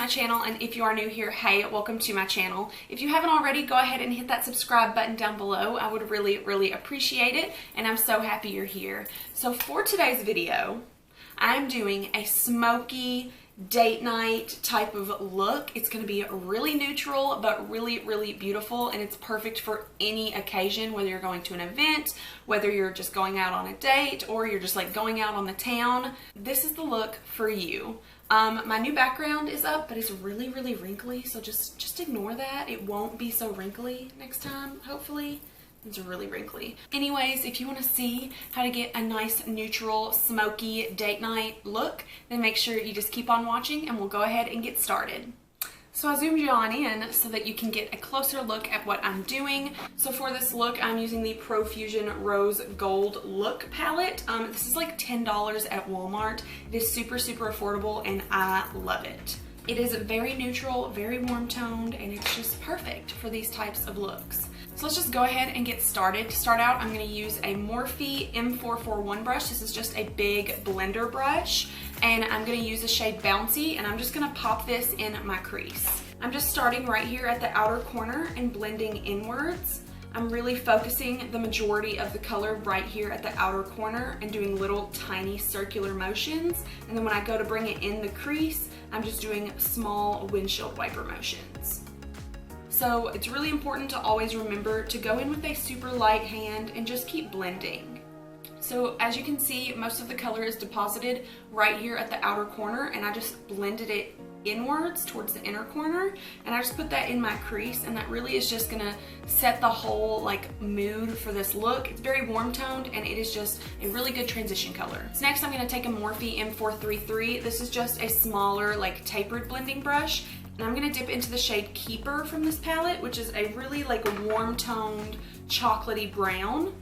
Channel, and if you are new here, hey, welcome to my channel. If you haven't already, go ahead and hit that subscribe button down below. I would really appreciate it, and I'm so happy you're here. So for today's video, I'm doing a smoky date night type of look. It's going to be really neutral but really beautiful, and it's perfect for any occasion, whether you're going to an event, whether you're just going out on a date, or you're just like going out on the town. This is the look for you. My new background is up, but it's really wrinkly, so just ignore that. It won't be so wrinkly next time, hopefully. It's really wrinkly. Anyways, if you want to see how to get a nice neutral smoky date night look, then make sure you just keep on watching and we'll go ahead and get started. So I zoomed you on in so that you can get a closer look at what I'm doing. So for this look, I'm using the Profusion Rose Gold Look palette. This is like $10 at Walmart. It is super affordable and I love it. It is very neutral, very warm toned, and it's just perfect for these types of looks. So let's just go ahead and get started. To start out, I'm going to use a Morphe M441 brush. This is just a big blender brush, and I'm going to use the shade Bouncy, and I'm just going to pop this in my crease. I'm just starting right here at the outer corner and blending inwards. I'm really focusing the majority of the color right here at the outer corner and doing little tiny circular motions, and then when I go to bring it in the crease, I'm just doing small windshield wiper motions. So it's really important to always remember to go in with a super light hand and just keep blending. So as you can see, most of the color is deposited right here at the outer corner, and I just blended it inwards towards the inner corner, and I just put that in my crease, and that really is just gonna set the whole like mood for this look. It's very warm toned, and it is just a really good transition color. So next I'm gonna take a Morphe M433. This is just a smaller like tapered blending brush, and I'm gonna dip into the shade Keeper from this palette, which is a really like warm toned chocolatey brown,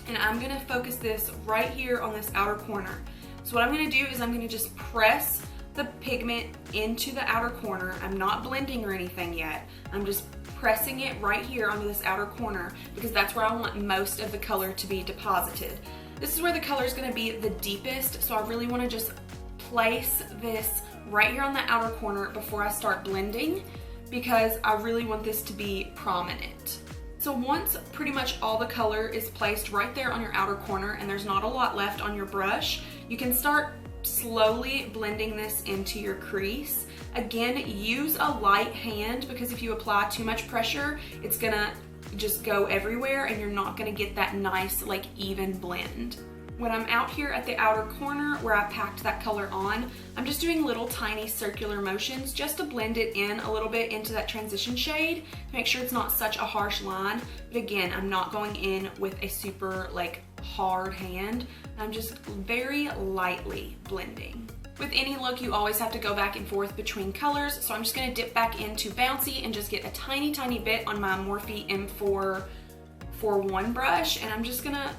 and I'm gonna focus this right here on this outer corner. So what I'm gonna do is I'm gonna just press the pigment into the outer corner. I'm not blending or anything yet. I'm just pressing it right here onto this outer corner because that's where I want most of the color to be deposited. This is where the color is going to be the deepest, so I really want to just place this right here on the outer corner before I start blending because I really want this to be prominent. So once pretty much all the color is placed right there on your outer corner and there's not a lot left on your brush, you can start slowly blending this into your crease. Again, use a light hand because if you apply too much pressure, it's gonna just go everywhere and you're not gonna get that nice like even blend. When I'm out here at the outer corner where I packed that color on, I'm just doing little tiny circular motions just to blend it in a little bit into that transition shade to make sure it's not such a harsh line. But again, I'm not going in with a super like hard hand. I'm just very lightly blending. With any look, you always have to go back and forth between colors, so I'm just gonna dip back into Bouncy and just get a tiny bit on my Morphe M441 brush, and I'm just gonna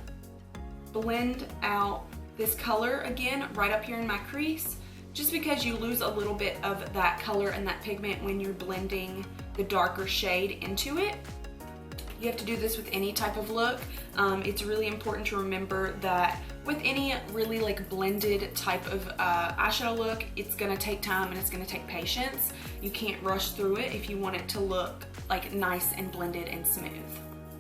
blend out this color again right up here in my crease, just because you lose a little bit of that color and that pigment when you're blending the darker shade into it. You have to do this with any type of look. It's really important to remember that with any really like blended type of eyeshadow look, it's gonna take time and it's gonna take patience. You can't rush through it if you want it to look like nice and blended and smooth.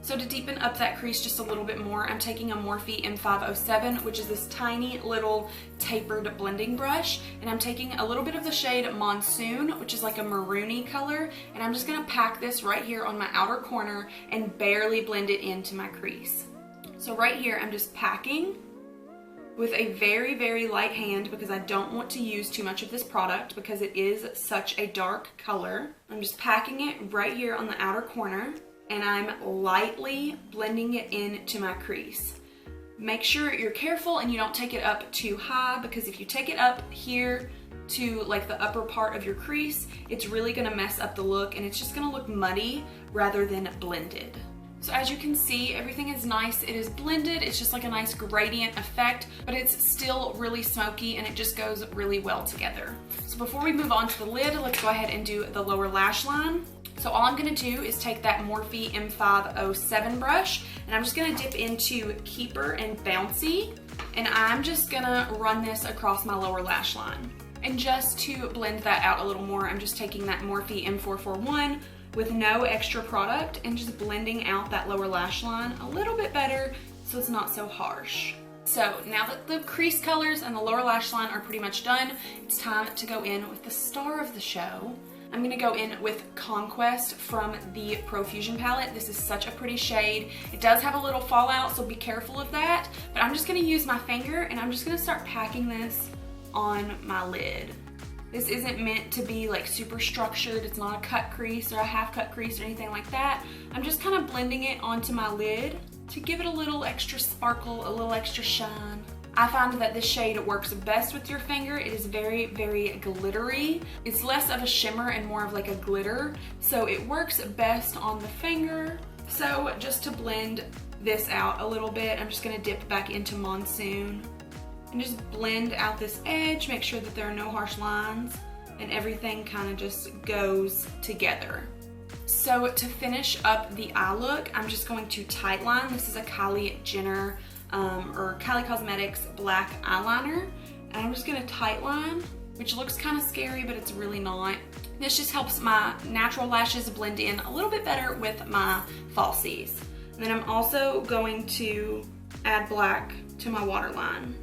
So to deepen up that crease just a little bit more, I'm taking a Morphe M507, which is this tiny little tapered blending brush, and I'm taking a little bit of the shade Monsoon, which is like a maroony color, and I'm just gonna pack this right here on my outer corner and barely blend it into my crease. So right here, I'm just packing with a very light hand because I don't want to use too much of this product because it is such a dark color. I'm just packing it right here on the outer corner, and I'm lightly blending it into my crease. Make sure you're careful and you don't take it up too high, because if you take it up here to like the upper part of your crease, it's really gonna mess up the look and it's just gonna look muddy rather than blended. So as you can see, everything is nice. It is blended. It's just like a nice gradient effect, but it's still really smoky and it just goes really well together. So before we move on to the lid, let's go ahead and do the lower lash line. So all I'm gonna do is take that Morphe M507 brush, and I'm just gonna dip into Keeper and Bouncy, and I'm just gonna run this across my lower lash line. And just to blend that out a little more, I'm just taking that Morphe M441 with no extra product and just blending out that lower lash line a little bit better so it's not so harsh. So now that the crease colors and the lower lash line are pretty much done, it's time to go in with the star of the show. I'm gonna go in with Conquest from the Profusion palette. This is such a pretty shade. It does have a little fallout, so be careful of that. But I'm just gonna use my finger and I'm just gonna start packing this on my lid. This isn't meant to be like super structured. It's not a cut crease or a half cut crease or anything like that. I'm just kind of blending it onto my lid to give it a little extra sparkle, a little extra shine. I find that this shade works best with your finger. It is very, very glittery. It's less of a shimmer and more of like a glitter. So it works best on the finger. So just to blend this out a little bit, I'm just gonna dip back into Monsoon and just blend out this edge, make sure that there are no harsh lines, and everything kind of just goes together. So to finish up the eye look, I'm just going to Tightline. This is a Kylie Jenner or Kylie Cosmetics black eyeliner. And I'm just gonna Tightline, which looks kind of scary, but it's really not. This just helps my natural lashes blend in a little bit better with my falsies. And then I'm also going to add black to my waterline.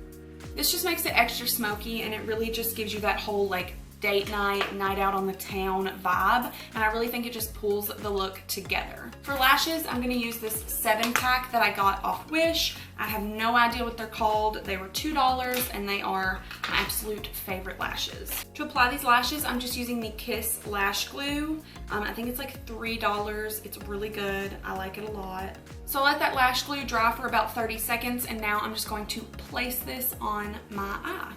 This just makes it extra smoky, and it really just gives you that whole like date night, night out on the town vibe, and I really think it just pulls the look together. For lashes, I'm gonna use this 7-pack that I got off Wish. I have no idea what they're called. They were $2 and they are my absolute favorite lashes. To apply these lashes, I'm just using the Kiss Lash Glue. I think it's like $3. It's really good. I like it a lot. So I let that lash glue dry for about 30 seconds, and now I'm just going to place this on my eye.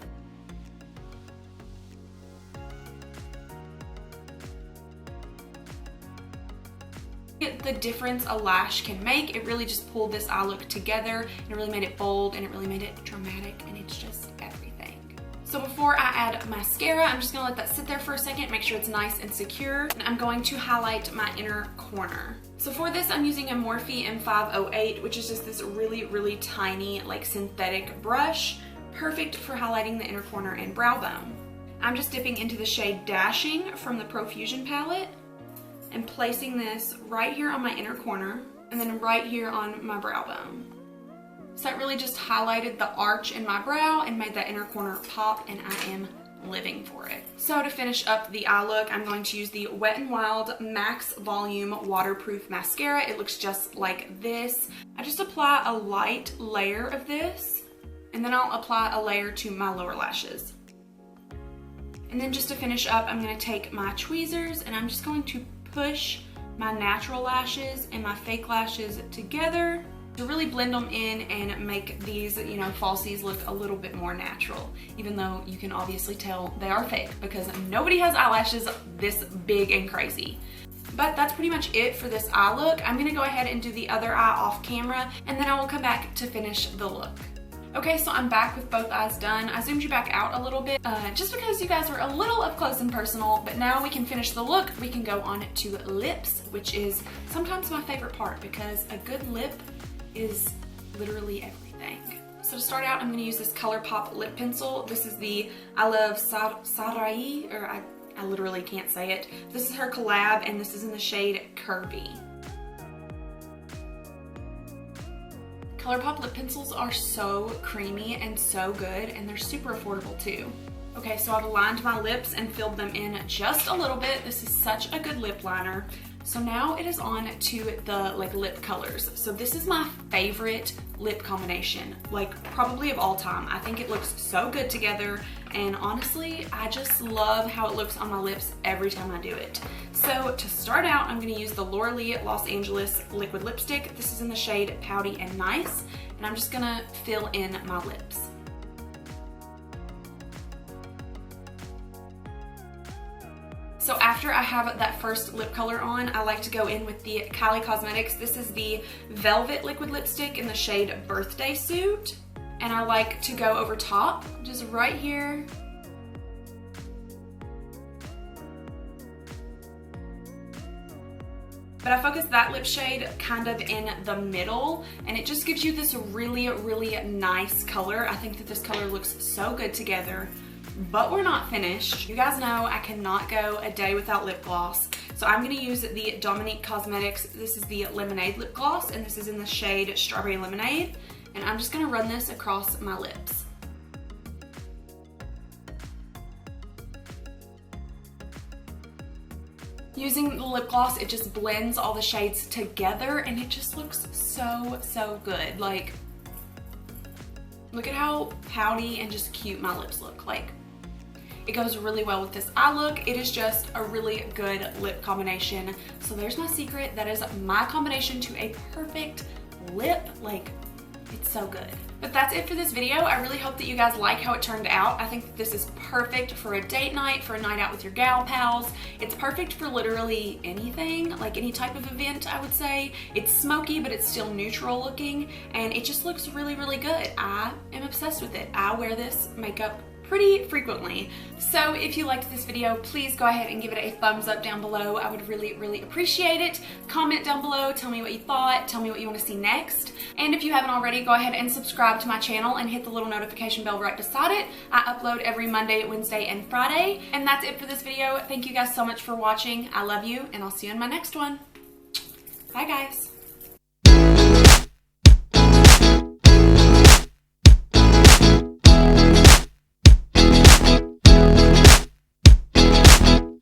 The difference a lash can make. It really just pulled this eye look together, and it really made it bold, and it really made it dramatic, and it's just everything. So before I add mascara, I'm just gonna let that sit there for a second, make sure it's nice and secure, and I'm going to highlight my inner corner. So for this, I'm using a Morphe M508, which is just this really, really tiny, like synthetic brush, perfect for highlighting the inner corner and brow bone. I'm just dipping into the shade Dashing from the Profusion palette, and placing this right here on my inner corner and then right here on my brow bone. So that really just highlighted the arch in my brow and made that inner corner pop, and I am living for it. So to finish up the eye look, I'm going to use the Wet n Wild Max Volume Waterproof Mascara. It looks just like this. I just apply a light layer of this, and then I'll apply a layer to my lower lashes. And then just to finish up, I'm gonna take my tweezers and I'm just going to push my natural lashes and my fake lashes together to really blend them in and make these, you know, falsies look a little bit more natural, even though you can obviously tell they are fake because nobody has eyelashes this big and crazy. But that's pretty much it for this eye look. I'm gonna go ahead and do the other eye off camera, and then I will come back to finish the look. Okay, so I'm back with both eyes done. I zoomed you back out a little bit just because you guys were a little up close and personal, but now we can finish the look. We can go on to lips, which is sometimes my favorite part because a good lip is literally everything. So to start out, I'm gonna use this ColourPop lip pencil. This is the I Love Sarai, or I literally can't say it. This is her collab, and this is in the shade Curvy. ColourPop lip pencils are so creamy and so good, and they're super affordable too. Okay, so I've aligned my lips and filled them in just a little bit. This is such a good lip liner. So now it is on to the lip colors. So this is my favorite lip combination, probably of all time. I think it looks so good together, and honestly, I just love how it looks on my lips every time I do it. So to start out, I'm gonna use the Laura Lee Los Angeles liquid lipstick. This is in the shade Pouty and Nice, and I'm just gonna fill in my lips. So after I have that first lip color on, I like to go in with the Kylie Cosmetics. This is the Velvet liquid lipstick in the shade Birthday Suit. And I like to go over top, just right here. But I focused that lip shade kind of in the middle, and it just gives you this really, really nice color. I think that this color looks so good together, but we're not finished. You guys know I cannot go a day without lip gloss. So I'm gonna use the Dominique Cosmetics. This is the Lemonade lip gloss, and this is in the shade Strawberry Lemonade. And I'm just gonna run this across my lips. Using the lip gloss, it just blends all the shades together, and it just looks so, so good. Like, look at how pouty and just cute my lips look. Like, it goes really well with this eye look. It is just a really good lip combination. So there's my secret. That is my combination to a perfect lip. Like, it's so good. But that's it for this video. I really hope that you guys like how it turned out. I think that this is perfect for a date night, for a night out with your gal pals. It's perfect for literally anything, like any type of event, I would say. It's smoky, but it's still neutral looking, and it just looks really, really good. I am obsessed with it. I wear this makeup pretty frequently. So if you liked this video, please go ahead and give it a thumbs up down below. I would really, really appreciate it. Comment down below, tell me what you thought, tell me what you want to see next. And if you haven't already, go ahead and subscribe to my channel and hit the little notification bell right beside it. I upload every Monday, Wednesday, and Friday. And that's it for this video. Thank you guys so much for watching. I love you, and I'll see you in my next one. Bye guys.